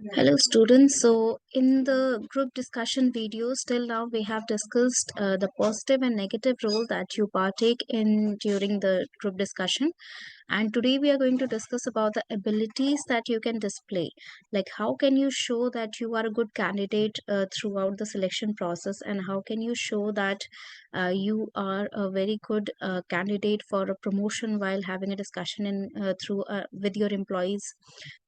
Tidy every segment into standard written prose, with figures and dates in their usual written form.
Hello students. So in the group discussion videos till now we have discussed the positive and negative role that you partake in during the group discussion, and today we are going to discuss about the abilities that you can display, like how can you show that you are a good candidate throughout the selection process, and how can you show that you are a very good candidate for a promotion while having a discussion in through with your employees.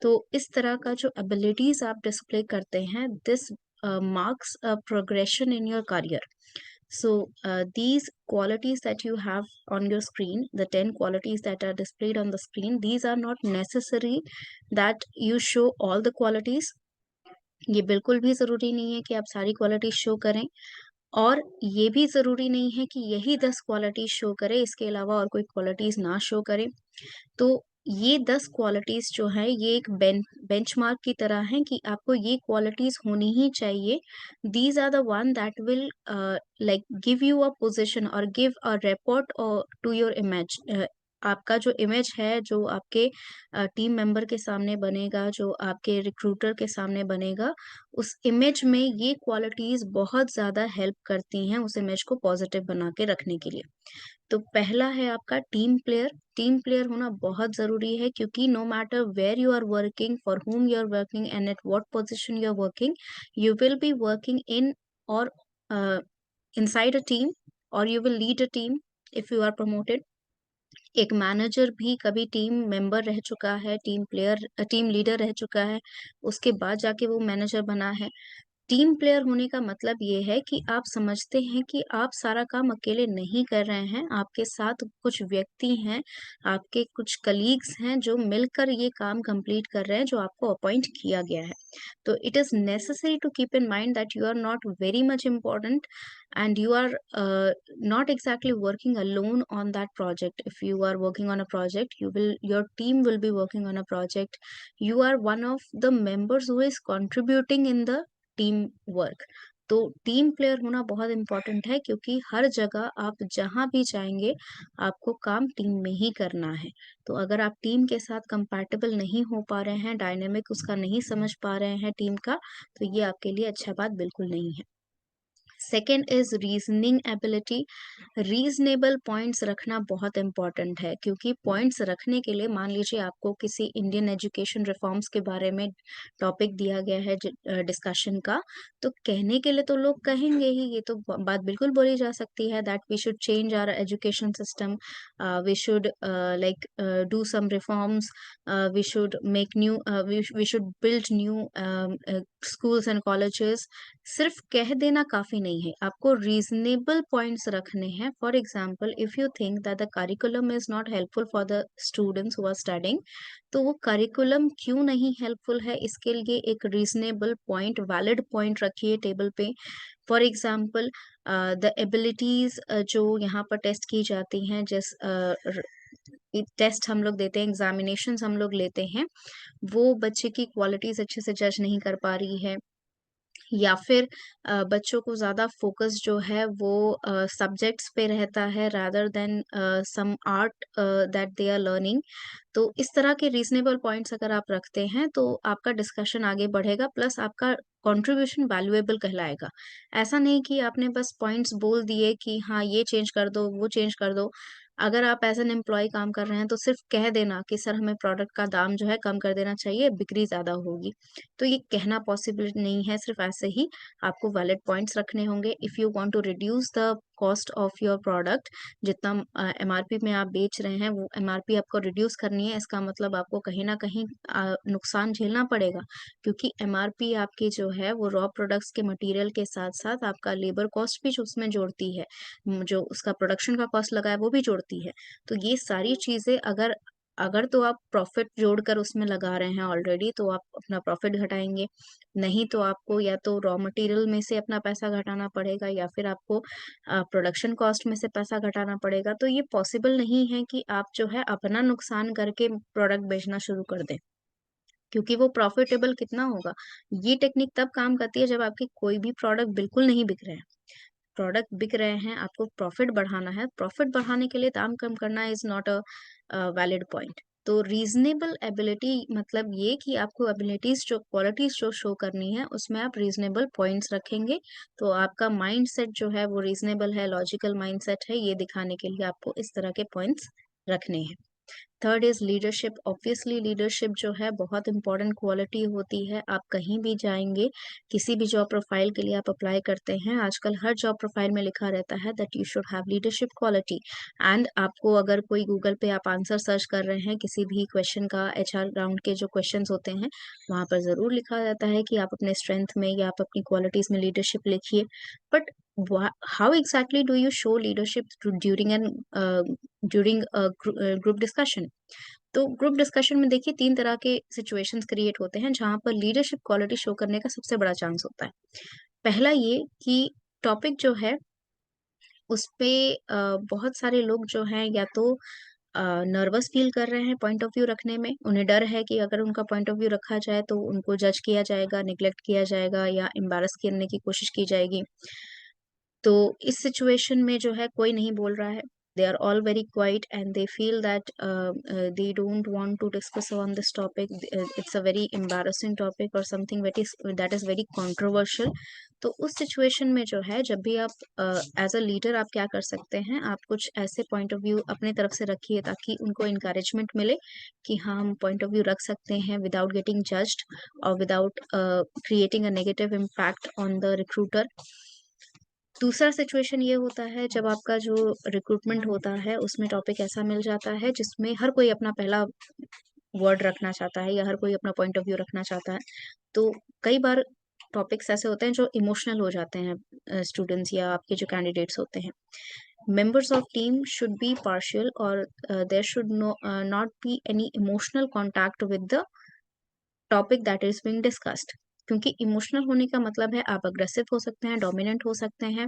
तो इस तरह का जो abilities आप display करते हैं, this marks a progression in your career. So these qualities that you have on your screen, the 10 qualities that are displayed on the screen, these are not necessary that you show all the qualities. ये बिल्कुल भी ज़रूरी नहीं है कि आप सारी qualities show करें, और ये भी ज़रूरी नहीं है कि यही 10 क्वालिटीज शो करें, इसके अलावा और कोई क्वालिटीज ना शो करें। तो ये 10 क्वालिटीज़ जो हैं, ये एक बेंचमार्क की तरह हैं कि आपको ये क्वालिटीज़ होनी ही चाहिए। These are the one that will like give you a position और give a report to your image. आपका जो इमेज है, जो आपके टीम मेंबर के सामने बनेगा, जो आपके रिक्रूटर के सामने बनेगा, उस इमेज में ये क्वालिटीज़ बहुत ज़्यादा हेल्प करती हैं उस इमेज को पॉज़िटिव बना के रखने के लिए। तो पहला है आपका टीम प्लेयर। टीम प्लेयर होना बहुत ज़रूरी है, क्योंकि no matter where you are working, for whom you are working and at what position you are working, you will be working in or uh, inside a team, or you will lead a team if you are promoted. एक manager भी कभी team member रह चुका है, team leader रह चुका है, उसके बाद जाके वो मैनेजर बना है। टीम प्लेयर होने का मतलब ये है कि आप समझते हैं कि आप सारा काम अकेले नहीं कर रहे हैं, आपके साथ कुछ व्यक्ति हैं, आपके कुछ कलीग्स हैं जो मिलकर ये काम कंप्लीट कर रहे हैं, जो आपको अपॉइंट किया गया है। तो it is necessary to keep in mind that you are not very much important, and you are not exactly working alone on that project. If you are working on a project, your team will be working on a project. You are one of the members who is contributing in the team work. तो team player होना बहुत important है, क्योंकि हर जगह आप जहाँ भी जाएंगे, आपको काम टीम में ही करना है। तो अगर आप टीम के साथ कंपैटिबल नहीं हो पा रहे हैं, डायनेमिक उसका नहीं समझ पा रहे हैं टीम का, तो ये आपके लिए अच्छा बात बिल्कुल नहीं है। Second is reasoning ability. Reasonable points रखना बहुत इंपॉर्टेंट है, क्योंकि पॉइंट्स रखने के लिए, मान लीजिए आपको किसी इंडियन एजुकेशन रिफॉर्म्स के बारे में टॉपिक दिया गया है डिस्कशन का, तो कहने के लिए तो लोग कहेंगे ही, ये तो बात बिल्कुल बोली जा सकती है that we should change our education system, we should like do some reforms, we should make new, we should build new schools and colleges। सिर्फ कह देना काफी नहीं है, आपको रीजनेबल पॉइंट्स रखने हैं। For example, if you think that the curriculum is not helpful for the students who are studying, तो वो करिकुलम क्यों नहीं हेल्पफुल है, इसके लिए एक रीजनेबल पॉइंट, वैलिड पॉइंट रखिए टेबल पे। फॉर एग्जाम्पल, द एबिलिटीज जो यहाँ पर टेस्ट की जाती हैं, जिस टेस्ट हम लोग देते हैं, एग्जामिनेशन हम लोग लेते हैं, वो बच्चे की क्वालिटीज अच्छे से जज नहीं कर पा रही है, या फिर बच्चों को ज़्यादा फोकस जो है वो सब्जेक्ट्स पे रहता है rather than some art that they are learning. तो इस तरह के रीजनेबल पॉइंट्स अगर आप रखते हैं, तो आपका डिस्कशन आगे बढ़ेगा, प्लस आपका कंट्रीब्यूशन वैल्यूएबल कहलाएगा। ऐसा नहीं कि आपने बस पॉइंट्स बोल दिए कि हाँ, ये चेंज कर दो, वो चेंज कर दो। अगर आप एज एन एम्प्लॉय काम कर रहे हैं, तो सिर्फ कह देना कि सर हमें प्रोडक्ट का दाम जो है कम कर देना चाहिए, बिक्री ज़्यादा होगी, तो ये कहना पॉसिबल नहीं है। सिर्फ ऐसे ही आपको वैलिड पॉइंट्स रखने होंगे। If you want to reduce the cost of your product, जितना एमआरपी में आप बेच रहे हैं, वो एमआरपी आपको रिड्यूस करनी है, इसका मतलब आपको कहीं ना कहीं नुकसान झेलना पड़ेगा, क्योंकि एमआरपी आपकी जो है वो रॉ प्रोडक्ट्स के मटेरियल के साथ साथ आपका लेबर कॉस्ट भी जो उसमें जोड़ती है, जो उसका प्रोडक्शन का कॉस्ट लगा है वो भी जोड़ती है। तो ये सारी चीज़ें अगर अगर तो आप प्रॉफिट जोड़कर उसमें लगा रहे हैं ऑलरेडी, तो आप अपना प्रॉफिट घटाएंगे, नहीं तो आपको या तो रॉ मटेरियल में से अपना पैसा घटाना पड़ेगा, या फिर आपको प्रोडक्शन कॉस्ट में से पैसा घटाना पड़ेगा। तो ये पॉसिबल नहीं है कि आप जो है अपना नुकसान करके प्रोडक्ट बेचना शुरू कर दें, क्योंकि वो प्रॉफिटेबल कितना होगा। ये टेक्निक तब काम करती है जब आपकी कोई भी प्रोडक्ट बिल्कुल नहीं बिक रहे हैं। प्रोडक्ट बिक रहे हैं, आपको प्रॉफिट बढ़ाना है, प्रॉफिट बढ़ाने के लिए दाम कम करना is not a valid point. तो रीजनेबल एबिलिटी मतलब ये कि आपको एबिलिटीज जो क्वालिटीज जो शो करनी है उसमें आप रीजनेबल पॉइंट्स रखेंगे, तो आपका माइंड सेट जो है वो रीजनेबल है, लॉजिकल माइंड सेट है, ये दिखाने के लिए आपको इस तरह के पॉइंट्स रखने हैं। Third is leadership. Obviously leadership जो है बहुत इंपॉर्टेंट क्वालिटी होती है। आप कहीं भी जाएंगे, किसी भी जॉब प्रोफाइल के लिए आप अप्लाई करते हैं, आजकल हर जॉब प्रोफाइल में लिखा रहता है that you should have leadership quality. And आपको अगर कोई गूगल पे आप आंसर सर्च कर रहे हैं किसी भी क्वेश्चन का, एचआर राउंड के जो क्वेश्चंस होते हैं वहां पर जरूर लिखा जाता है कि आप अपने स्ट्रेंथ में या आप अपनी क्वालिटीज में लीडरशिप लिखिए। But how exactly do you show leadership during group discussion? तो ग्रुप डिस्कशन में देखिए तीन तरह के सिचुएशंस क्रिएट होते हैं जहां पर लीडरशिप क्वालिटी शो करने का सबसे बड़ा चांस होता है। पहला ये कि टॉपिक जो है उस पे बहुत सारे लोग जो हैं या तो नर्वस फील कर रहे हैं पॉइंट ऑफ व्यू रखने में, उन्हें डर है कि अगर उनका पॉइंट ऑफ व्यू रखा जाए तो उनको जज किया जाएगा, निग्लेक्ट किया जाएगा या एम्बैरस करने की कोशिश की जाएगी। तो इस सिचुएशन में जो है कोई नहीं बोल रहा है, they are all very quiet and they feel that they don't want to discuss on this topic. It's a very embarrassing topic or something that is very controversial. तो उस सिचुएशन में जो है जब भी आप एज अ लीडर आप क्या कर सकते हैं, आप कुछ ऐसे पॉइंट ऑफ व्यू अपने तरफ से रखिए ताकि उनको इनकरेजमेंट मिले कि हाँ हम पॉइंट ऑफ व्यू रख सकते हैं विदाउट गेटिंग जज्ड और without creating a negative impact on the recruiter. दूसरा सिचुएशन ये होता है जब आपका जो रिक्रूटमेंट होता है उसमें टॉपिक ऐसा मिल जाता है जिसमें हर कोई अपना पहला वर्ड रखना चाहता है या हर कोई अपना पॉइंट ऑफ व्यू रखना चाहता है। तो कई बार टॉपिक्स ऐसे होते हैं जो इमोशनल हो जाते हैं स्टूडेंट्स या आपके जो कैंडिडेट्स होते हैं। Members of team should be partial और there should not be any emotional contact with the topic that is being discussed. क्योंकि इमोशनल होने का मतलब है आप अग्रेसिव हो सकते हैं, डोमिनेंट हो सकते हैं,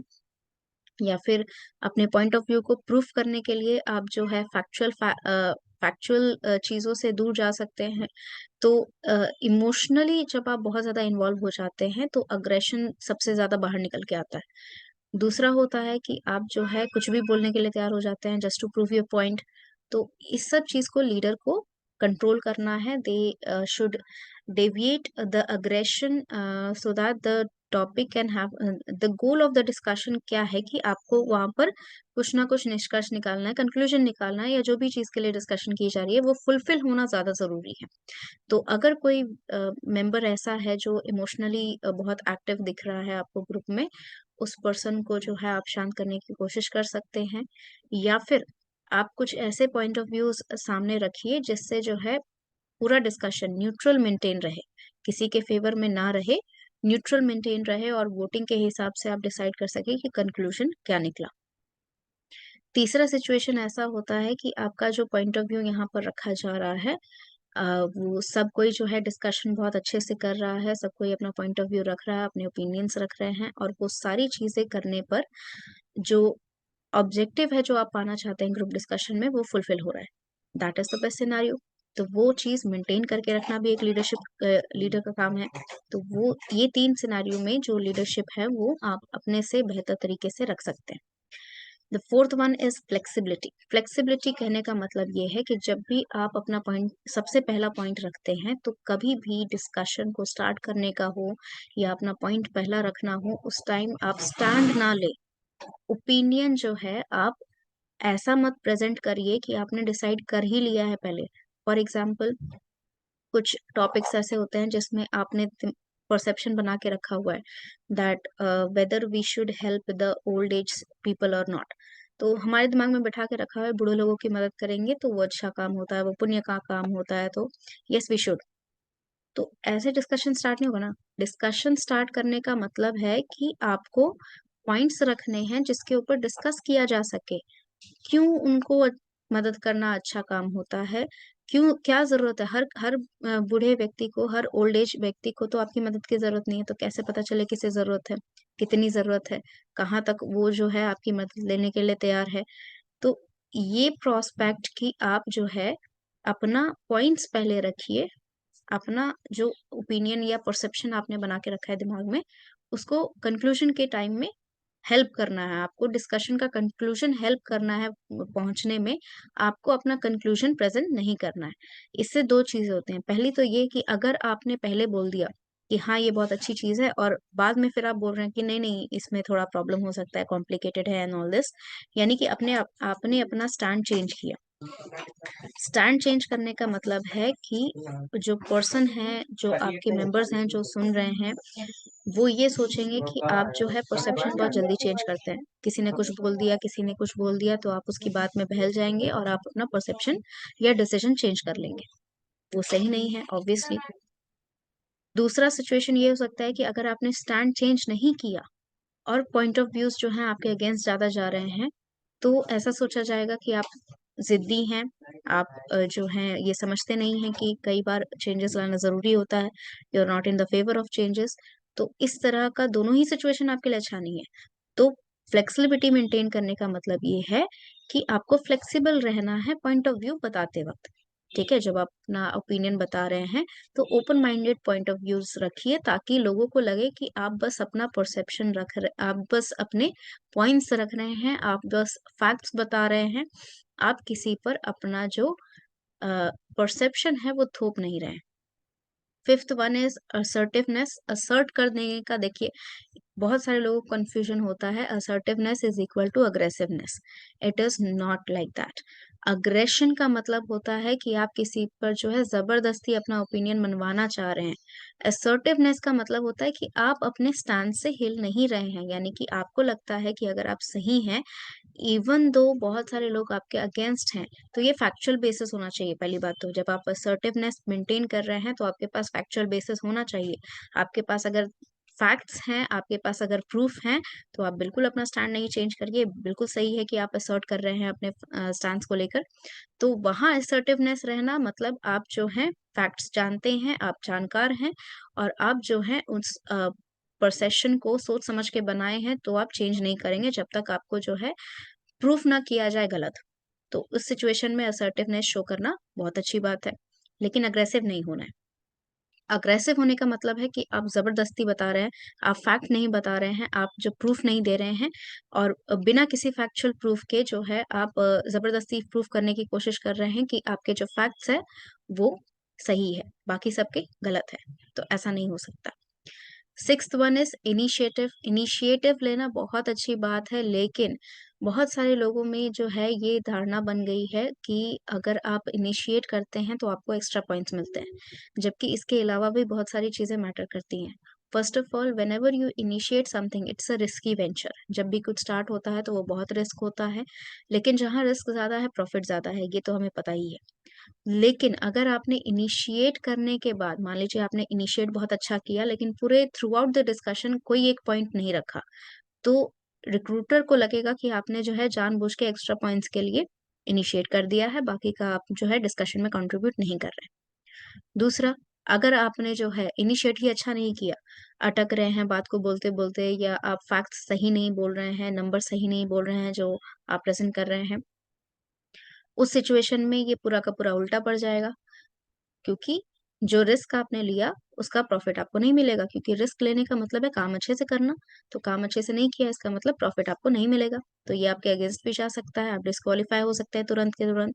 या फिर अपने पॉइंट ऑफ व्यू को प्रूफ करने के लिए आप जो है फैक्चुअल चीजों से दूर जा सकते हैं। तो इमोशनली जब आप बहुत ज्यादा इन्वॉल्व हो जाते हैं तो अग्रेशन सबसे ज्यादा बाहर निकल के आता है। दूसरा होता है कि आप जो है कुछ भी बोलने के लिए तैयार हो जाते हैं just to prove your point. तो इस सब चीज को लीडर को कंट्रोल करना है। They should deviate the aggression so that the topic can have the goal of the discussion क्या है कि आपको वहां पर कुछ ना कुछ निष्कर्ष निकालना है, कंक्लूजन निकालना है, या जो भी चीज के लिए डिस्कशन की जा रही है वो फुलफिल होना ज्यादा जरूरी है। तो अगर कोई मेंबर ऐसा है जो इमोशनली बहुत एक्टिव दिख रहा है आपको ग्रुप में, उस पर्सन को जो है आप शांत करने की कोशिश कर सकते हैं, या फिर आप कुछ ऐसे पॉइंट ऑफ व्यूज सामने रखिए जिससे जो है पूरा डिस्कशन न्यूट्रल मेंटेन रहे, किसी के फेवर में ना रहे, न्यूट्रल मेंटेन रहे और वोटिंग के हिसाब से आप डिसाइड कर सके कि कंक्लूजन क्या निकला। तीसरा सिचुएशन ऐसा होता है कि आपका जो पॉइंट ऑफ व्यू यहाँ पर रखा जा रहा है, वो सब कोई जो है डिस्कशन बहुत अच्छे से कर रहा है, सब कोई अपना पॉइंट ऑफ व्यू रख रहा है, अपने ओपिनियंस रख रहे हैं, और वो सारी चीजें करने पर जो ऑब्जेक्टिव है जो आप पाना चाहते हैं ग्रुप डिस्कशन में वो फुलफिल हो रहा है, that is the best scenario. तो वो चीज मेंटेन करके रखना भी एक लीडर का काम है। तो वो ये तीन सिनारियो में जो लीडरशिप है वो आप अपने से बेहतर तरीके से रख सकते हैं। The fourth one is flexibility. Flexibility कहने का मतलब ये है कि जब भी आप अपना पॉइंट सबसे पहला पॉइंट रखते हैं तो कभी भी डिस्कशन को स्टार्ट करने का हो या अपना पॉइंट पहला रखना हो उस टाइम आप स्टैंड ना ले। ओपिनियन जो है आप ऐसा मत प्रेजेंट करिए कि आपने डिसाइड कर ही लिया है पहले। फॉर एग्जाम्पल कुछ टॉपिक्स ऐसे होते हैं जिसमें आपने परसेप्शन बना के रखा हुआ है that whether we should help the old age people और नॉट। तो हमारे दिमाग में बैठा के रखा हुआ है बूढ़े लोगों की मदद करेंगे तो वो अच्छा काम होता है, वो पुण्य का काम होता है, तो यस वी शुड। तो ऐसे डिस्कशन स्टार्ट नहीं होगा ना। डिस्कशन स्टार्ट करने का मतलब है कि आपको पॉइंट्स रखने हैं जिसके ऊपर डिस्कस किया जा सके। क्यों उनको मदद करना अच्छा काम होता है, क्यों, क्या जरूरत है, हर हर बूढ़े व्यक्ति को, हर ओल्ड एज व्यक्ति को तो आपकी मदद की जरूरत नहीं है, तो कैसे पता चले किसे जरूरत है, कितनी जरूरत है, कहाँ तक वो जो है आपकी मदद लेने के लिए तैयार है। तो ये प्रोस्पेक्ट की आप जो है अपना पॉइंट्स पहले रखिए, अपना जो ओपिनियन या परसेप्शन आपने बना के रखा है दिमाग में उसको कंक्लूजन के टाइम में हेल्प करना है, आपको डिस्कशन का कंक्लूजन हेल्प करना है पहुँचने में, आपको अपना कंक्लूजन प्रेज़ेंट नहीं करना है। इससे 2 चीज़ें होती हैं, पहली तो ये कि अगर आपने पहले बोल दिया कि हाँ, ये बहुत अच्छी चीज़ है और बाद में फिर आप बोल रहे हैं कि नहीं-नहीं इसमें थोड़ा प्रॉब्लम हो सकता है, कॉम्प्लिकेटेड है एंड ऑल दिस, यानी कि आपने अपना स्टैंड चेंज किया। स्टैंड चेंज करने का मतलब है कि जो पर्सन है, जो आपके मेंबर्स हैं, जो सुन रहे हैं, वो ये सोचेंगे कि आप जो है परसेप्शन बहुत जल्दी चेंज करते हैं। किसी ने कुछ बोल दिया, किसी ने कुछ बोल दिया तो आप उसकी बात में बहल जाएँगे और आप अपना परसेप्शन या डिसीजन चेंज कर लेंगे। वो सही नहीं है ऑब्वियसली। दूसरा सिचुएशन ये हो सकता है कि अगर आपने स्टैंड चेंज नहीं किया और पॉइंट ऑफ व्यूज़ जो हैं आपके अगेंस्ट ज़्यादा जा रहे हैं, तो ऐसा सोचा जाएगा कि आप ज़िद्दी हैं, आप जो हैं ये समझते नहीं हैं कि कई बार चेंजेस लाना ज़रूरी होता है, you are not in the favour of changes. तो इस तरह का दोनों ही सिचुएशन आपके लिए अच्छा नहीं है। तो फ्लेक्सिबिलिटी मेंटेन करने का मतलब ये है कि आपको फ्लेक्सिबल रहना है पॉइंट ऑफ व्यू बताते वक़्त। ठीक है? जब आप अपना ओपिनियन बता रहे हैं, तो open minded point of views रखिए ताकि लोगों को लगे कि आप बस अपना परसेप्शन आप बस अपने पॉइंट्स रख रहे हैं, आप बस फैक्ट्स बता रहे हैं। आप किसी पर अपना जो अ, परसेप्शन है वो थोप नहीं रहे हैं। Fifth one is assertiveness. Assert करने का देखिए बहुत सारे लोगों को कन्फ्यूजन होता है, assertiveness is equal to aggressiveness. It is not like that. Aggression का मतलब होता है कि आप किसी पर जो है जबरदस्ती अपना ओपिनियन मनवाना चाह रहे हैं। असर्टिवनेस का मतलब होता है कि आप अपने स्टैंड से हिल नहीं रहे हैं, यानी कि आपको लगता है कि अगर आप सही हैं, इवन दो बहुत सारे लोग आपके अगेंस्ट हैं, तो ये फैक्चुअल बेसिस होना चाहिए। पहली बात तो जब आप असर्टिवनेस मेंटेन कर रहे हैं तो आपके पास फैक्चुअल बेसिस होना चाहिए। आपके पास अगर फैक्ट्स हैं, आपके पास अगर प्रूफ हैं, तो आप बिल्कुल अपना स्टैंड नहीं चेंज करिए। बिल्कुल सही है कि आप असर्ट कर रहे हैं अपने स्टैंड्स को लेकर। तो वहाँ असर्टिवनेस रहना मतलब आप जो हैं फैक्ट्स जानते हैं, आप जानकार हैं और आप जो हैं उस परसेप्शन को सोच समझ के बनाए हैं, तो आप चेंज नहीं करेंगे जब तक आपको जो है प्रूफ ना किया जाए गलत। तो उस सिचुएशन में असर्टिवनेस शो करना बहुत अच्छी बात है, लेकिन अग्रेसिव नहीं होना है। अग्रेसिव होने का मतलब है कि आप ज़बरदस्ती बता रहे हैं, आप फैक्ट नहीं बता रहे हैं, आप जो प्रूफ नहीं दे रहे हैं और बिना किसी फैक्चुअल प्रूफ के जो है आप ज़बरदस्ती प्रूफ करने की कोशिश कर रहे हैं कि आपके जो फैक्ट्स हैं, वो सही है, बाकी सबके गलत है। तो ऐसा नहीं हो सकता। Sixth one is initiative. Initiative लेना बहुत अच्छी बात है, लेकिन बहुत सारे लोगों में जो है ये धारणा बन गई है कि अगर आप इनिशिएट करते हैं तो आपको एक्स्ट्रा पॉइंट्स मिलते हैं, जबकि इसके अलावा भी बहुत सारी चीज़ें मैटर करती हैं। First of all whenever you initiate something it's a risky venture. जब भी कुछ स्टार्ट होता है तो वो बहुत रिस्क होता है, लेकिन जहाँ रिस्क ज़्यादा है, प्रॉफिट ज़्यादा है, ये तो हमें पता ही है। लेकिन अगर आपने इनिशिएट करने के बाद मान लीजिए आपने इनिशिएट बहुत अच्छा किया लेकिन पूरे थ्रू आउट द डिस्कशन कोई एक पॉइंट नहीं रखा, तो रिक्रूटर को लगेगा कि आपने जो है जानबूझ के एक्स्ट्रा पॉइंट्स के लिए इनिशिएट कर दिया है, बाकी का आप जो है डिस्कशन में कंट्रीब्यूट नहीं कर रहे हैं। दूसरा, अगर आपने जो है इनिशिएट ही अच्छा नहीं किया, अटक रहे हैं बात को बोलते-बोलते या आप फैक्ट्स सही नहीं बोल रहे हैं, नंबर सही नहीं बोल रहे हैं जो आप प्रेज़ेंट कर रहे हैं, उस सिचुएशन में ये पूरा का पूरा उल्टा पड़ जाएगा। क्योंकि जो रिस्क आपने लिया, उसका प्रॉफ़िट आपको नहीं मिलेगा क्योंकि रिस्क लेने का मतलब है काम अच्छे से करना, तो काम अच्छे से नहीं किया इसका मतलब प्रॉफ़िट आपको नहीं मिलेगा। तो ये आपके अगेंस्ट भी जा सकता है, आप डिस्क्वालीफाई हो सकते हैं तुरंत के तुरंत।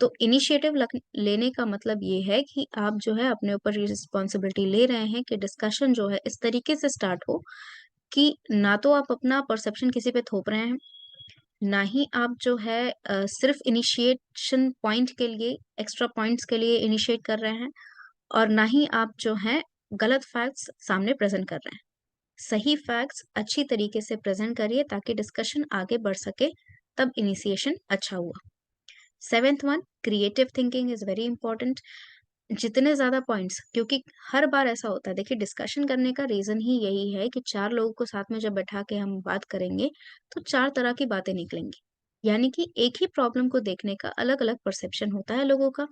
तो इनिशिएटिव लेने का मतलब ये है कि आप जो है अपने ऊपर ये रिस्पॉन्सिबिलिटी ले रहे हैं कि डिस्कशन जो है इस तरीके से स्टार्ट हो कि ना तो आप अपना परसेप्शन किसी पे थोप रहे हैं, ना ही आप जो है सिर्फ़ इनिशिएशन पॉइंट के लिए, एक्स्ट्रा पॉइंट्स के लिए इनिशिएट कर रहे हैं और ना ही आप जो हैं गलत फैक्ट्स सामने प्रेज़ेंट कर रहे हैं। सही फैक्ट्स अच्छी तरीके से प्रेज़ेंट करिए ताकि डिस्कशन आगे बढ़ सके, तब इनिशिएशन अच्छा हुआ। Seventh one creative thinking is very important. जितने ज़्यादा पॉइंट्स क्योंकि हर बार ऐसा होता है देखिए डिस्कशन करने का रीज़न ही यही है कि 4 लोगों को साथ में जब बैठा के हम बात करेंगे, तो 4 तरह की बातें निकलेंगी। यानी कि एक ही प्रॉब्लम को देखने का अलग-अलग परसेप्शन होता है लोगों का।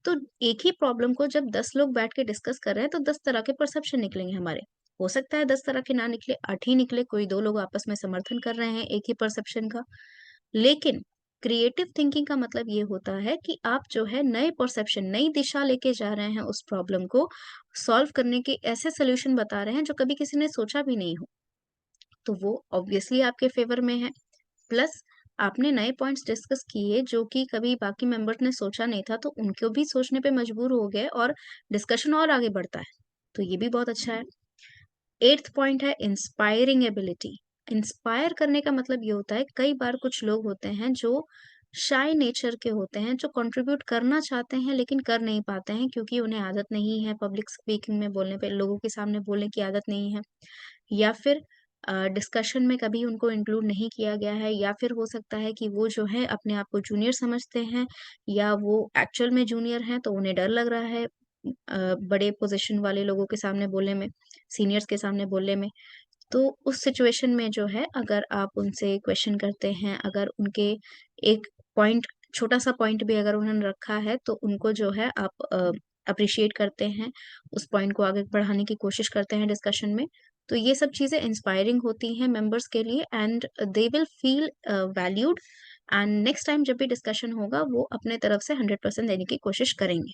तो एक ही प्रॉब्लम को जब 10 लोग बैठ के डिस्कस कर रहे हैं, तो 10 तरह के परसेप्शन निकलेंगे हमारे। हो सकता है 10 तरह के ना निकले, 8 ही निकले, कोई 2 लोग आपस में समर्थन कर रहे हैं एक ही परसेप्शन का। लेकिन क्रिएटिव थिंकिंग का मतलब ये होता है कि आप जो है नए परसेप्शन, नई दिशा लेके जा रहे हैं उस प्रॉब्लम को सॉल्व करने के ऐसे सॉल्यूशन बता रहे हैं जो कभी किसी ने सोचा भी नहीं हो। तो वो ऑब्वियसली आपके फेवर में है। प्लस आपने नए पॉइंट्स डिस्कस किए जो कि कभी बाकी मेंबर्स ने सोचा नहीं था, तो उनको भी सोचने पे मजबूर हो गए और डिस्कशन और आगे बढ़ता है। तो ये भी बहुत अच्छा है। 8th पॉइंट है इंस्पायरिंग एबिलिटी। इंस्पायर करने का मतलब ये होता है, कई बार कुछ लोग होते हैं जो शाय नेचर के होते हैं, जो कंट्रीब्यूट करना चाहते हैं लेकिन कर नहीं पाते हैं क्योंकि उन्हें आदत नहीं है पब्लिक स्पीकिंग में बोलने पे, लोगों के सामने बोलने की आदत नहीं है, या फिर डिस्कशन में कभी उनको इंक्लूड नहीं किया गया है, या फिर हो सकता है कि वो जो है अपने आप को जूनियर समझते हैं, या वो एक्चुअल में जूनियर हैं तो उन्हें डर लग रहा है बड़े पोजीशन वाले लोगों के सामने बोलने में, सीनियर्स के सामने बोलने में। तो उस सिचुएशन में जो है, अगर आप उनसे क्वेश्चन करते हैं, अगर उनके एक पॉइंट, छोटा-सा पॉइंट भी अगर उन्होंने रखा है, तो उनको जो है आप एप्रिशिएट करते हैं, उस पॉइंट को आगे बढ़ाने की कोशिश करते हैं डिस्कशन में। तो ये सब चीज़ें इंस्पायरिंग होती हैं मेंबर्स के लिए, and they will feel valued, and next time जब भी डिस्कशन होगा, वो अपने तरफ से 100% देने की कोशिश करेंगे।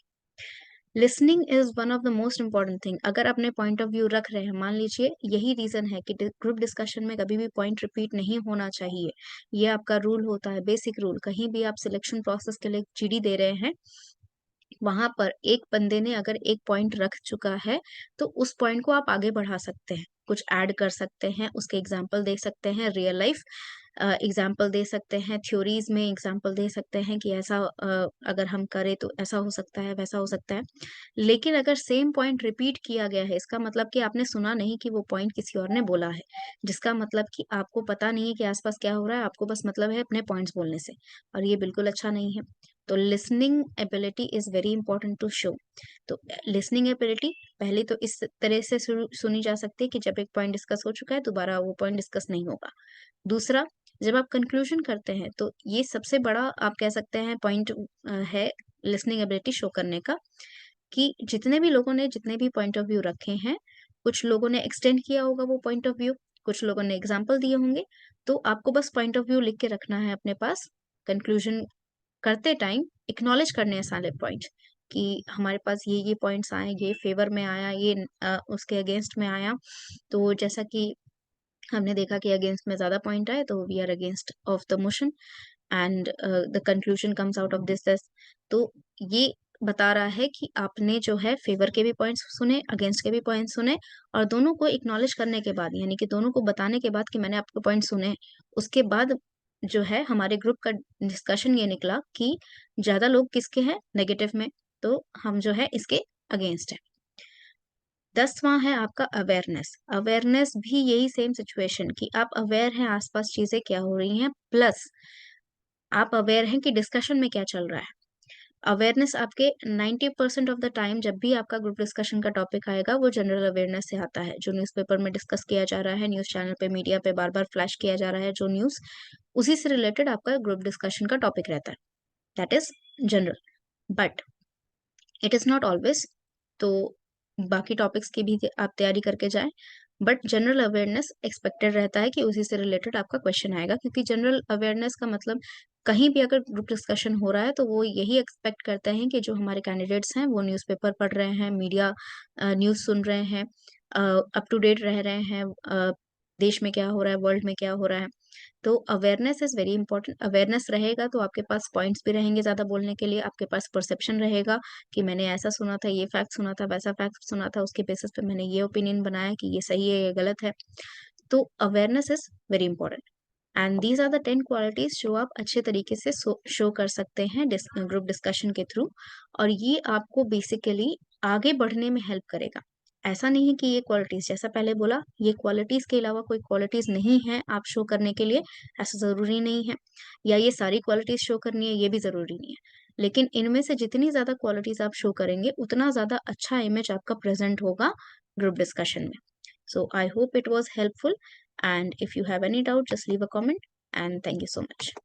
Listening is one of the most important thing. अगर अपने पॉइंट ऑफ व्यू रख रहे हैं, मान लीजिए यही रीजन है कि ग्रुप डिस्कशन में कभी भी पॉइंट रिपीट नहीं होना चाहिए, ये आपका रूल होता है, बेसिक रूल। कहीं भी आप सिलेक्शन प्रोसेस के लिए जीडी दे रहे हैं, वहां पर एक बंदे ने अगर एक पॉइंट रख चुका है, तो उस पॉइंट को आप आगे बढ़ा सकते हैं, कुछ ऐड कर सकते हैं, उसके एग्जाम्पल दे सकते हैं, रियल लाइफ एग्जाम्पल दे सकते हैं, थ्योरीज में एग्जाम्पल दे सकते हैं कि ऐसा अगर हम करें तो ऐसा हो सकता है, वैसा हो सकता है। लेकिन अगर सेम पॉइंट रिपीट किया गया है, इसका मतलब कि आपने सुना नहीं कि वो पॉइंट किसी और ने बोला है, जिसका मतलब कि आपको पता नहीं है कि आसपास क्या हो रहा है, आपको बस मतलब है अपने पॉइंट्स बोलने से, और ये बिल्कुल अच्छा नहीं है। तो listening ability is very important to show. तो लिसनिंग एबिलिटी पहले तो इस तरह से सुनी जा सकती है कि जब एक पॉइंट डिस्कस हो चुका है, दोबारा वो पॉइंट डिस्कस नहीं होगा। दूसरा, जब आप कंक्लूजन करते हैं, तो ये सबसे बड़ा आप कह सकते हैं पॉइंट है लिसनिंग एबिलिटी शो करने का, कि जितने भी लोगों ने जितने भी पॉइंट ऑफ व्यू रखे हैं, कुछ लोगों ने एक्सटेंड किया होगा वो पॉइंट ऑफ व्यू, कुछ लोगों ने एग्जाम्पल दिए होंगे, तो आपको बस पॉइंट ऑफ व्यू लिख के रखना है अपने पास। कंक्लूजन करते टाइम एक्नॉलेज करने हैं सारे पॉइंट, कि हमारे पास ये पॉइंट्स आए, ये फेवर में आया, ये उसके अगेंस्ट में आया। तो जैसा कि हमने देखा कि अगेंस्ट में ज्यादा पॉइंट आए, तो we are against of the motion, and the conclusion comes out of this. तो ये बता रहा है कि आपने जो है फेवर के भी पॉइंट्स सुने, अगेंस्ट के भी पॉइंट्स सुने, और दोनों को एक्नॉलेज करने के बाद, यानी कि दोनों को बताने के बाद कि मैंने आपके पॉइंट सुने, उसके बाद जो है हमारे ग्रुप का डिस्कशन ये निकला कि ज्यादा लोग किसके हैं, नेगेटिव में, तो हम जो है इसके अगेंस्ट है। 10वां है आपका अवेयरनेस। अवेयरनेस भी यही सेम सिचुएशन, कि आप अवेयर हैं आसपास चीजें क्या हो रही हैं, प्लस आप अवेयर हैं कि डिस्कशन में क्या चल रहा है। अवेयरनेस आपके 90% ऑफ द टाइम, जब भी आपका ग्रुप डिस्कशन का टॉपिक आएगा, वो जनरल अवेयरनेस से आता है, जो न्यूज़पेपर में डिस्कस किया जा रहा है, न्यूज़ चैनल पे, मीडिया पे बार बार फ्लैश किया जा रहा है जो न्यूज़, उसी से रिलेटेड आपका ग्रुप डिस्कशन का टॉपिक रहता है, that is general. But it is not always. तो बाकी टॉपिक्स की भी आप तैयारी करके जाएं, बट जनरल अवेयरनेस एक्सपेक्टेड रहता है कि उसी से रिलेटेड आपका क्वेश्चन आएगा, क्योंकि जनरल अवेयरनेस का मतलब, कहीं भी अगर ग्रुप डिस्कशन हो रहा है, तो वो यही एक्सपेक्ट करते हैं कि जो हमारे कैंडिडेट्स हैं वो न्यूज़पेपर पढ़ रहे हैं, मीडिया न्यूज़ सुन रहे हैं, अप टू डेट रह रहे हैं, देश में क्या हो रहा है, वर्ल्ड में क्या हो रहा है। तो awareness is very important. Awareness रहेगा तो आपके पास पॉइंट्स भी रहेंगे ज्यादा बोलने के लिए, आपके पास परसेप्शन रहेगा कि मैंने ऐसा सुना था, ये फैक्ट सुना था, वैसा फैक्ट सुना था, उसके बेसिस पे मैंने ये ओपिनियन बनाया कि ये सही है, ये गलत है। तो awareness is very important, and these are the 10 qualities जो आप अच्छे तरीके से शो कर सकते हैं ग्रुप डिस्कशन के थ्रू, और ये आपको बेसिकली आगे बढ़ने में हेल्प करेगा। ऐसा नहीं है कि ये क्वालिटीज, जैसा पहले बोला, ये क्वालिटीज के अलावा कोई क्वालिटीज नहीं है आप शो करने के लिए, ऐसा जरूरी नहीं है, या ये सारी क्वालिटीज शो करनी है, ये भी जरूरी नहीं है। लेकिन इनमें से जितनी ज्यादा क्वालिटीज आप शो करेंगे, उतना ज्यादा अच्छा इमेज आपका प्रेजेंट होगा ग्रुप डिस्कशन में। So I hope it was helpful, and if you have any doubt, just leave a comment, and thank you so much.